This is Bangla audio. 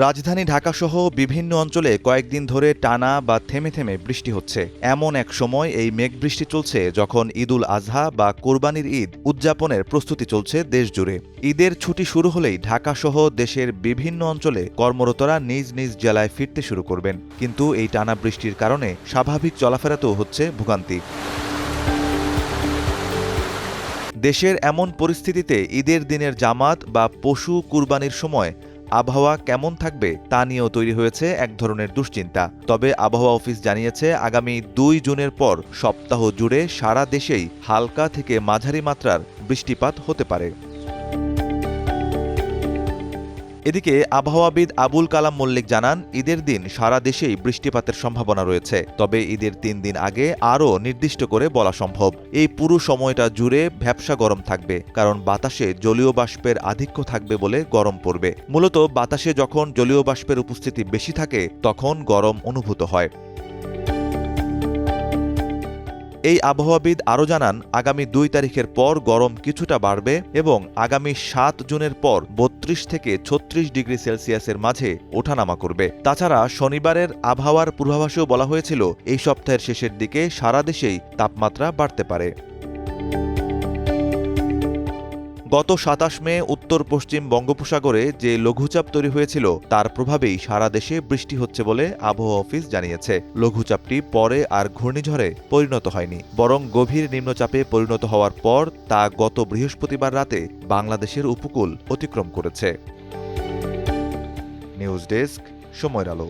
রাজধানী ঢাকাসহ বিভিন্ন অঞ্চলে কয়েকদিন ধরে টানা বা থেমে থেমে বৃষ্টি হচ্ছে। এমন এক সময় এই মেঘবৃষ্টি চলছে যখন ঈদুল আজহা বা কোরবানির ঈদ উদযাপনের প্রস্তুতি চলছে দেশজুড়ে। ঈদের ছুটি শুরু হলেই ঢাকাসহ দেশের বিভিন্ন অঞ্চলে কর্মরতরা নিজ নিজ জেলায় ফিরতে শুরু করবেন। কিন্তু এই টানা বৃষ্টির কারণে স্বাভাবিক চলাফেরাতেও হচ্ছে ভোগান্তি। দেশের এমন পরিস্থিতিতে ঈদের দিনের জামাত বা পশু কুরবানির সময় আবহাওয়া কেমন থাকবে তা নিয়েও তৈরি হয়েছে এক ধরনের দুশ্চিন্তা। তবে আবহাওয়া অফিস জানিয়েছে, আগামী ২ জুনের পর সপ্তাহ জুড়ে সারা দেশেই হালকা থেকে মাঝারি মাত্রার বৃষ্টিপাত হতে পারে। এদিকে আবহাওয়াবিদ আবুল কালাম মল্লিক জানান, ঈদের দিন সারা দেশেই বৃষ্টিপাতের সম্ভাবনা রয়েছে। তবে ঈদের ৩ দিন আগে আরও নির্দিষ্ট করে বলা সম্ভব। এই পুরো সময়টা জুড়ে ভ্যাপসা গরম থাকবে, কারণ বাতাসে জলীয় বাষ্পের আধিক্য থাকবে বলে গরম পড়বে। মূলত বাতাসে যখন জলীয় বাষ্পের উপস্থিতি বেশি থাকে তখন গরম অনুভূত হয়। এই আবহাওয়াবিদ আরও জানান, আগামী ২ তারিখের পর গরম কিছুটা বাড়বে এবং আগামী ৭ জুনের পর ৩২ থেকে ৩৬ ডিগ্রি সেলসিয়াসের মাঝে ওঠানামা করবে। তাছাড়া শনিবারের আবহাওয়ার পূর্বাভাসেও বলা হয়েছিল, এই সপ্তাহের শেষের দিকে সারা দেশেই তাপমাত্রা বাড়তে পারে। গত ২৭ মে উত্তর পশ্চিম বঙ্গোপসাগরে যে লঘুচাপ তৈরি হয়েছিল তার প্রভাবেই সারা দেশে বৃষ্টি হচ্ছে বলে আবহাওয়া অফিস জানিয়েছে। লঘুচাপটি পরে আর ঘূর্ণিঝড়ে পরিণত হয়নি, বরং গভীর নিম্নচাপে পরিণত হওয়ার পর তা গত বৃহস্পতিবার রাতে বাংলাদেশের উপকূল অতিক্রম করেছে। নিউজ ডেস্ক, সময়ের আলো।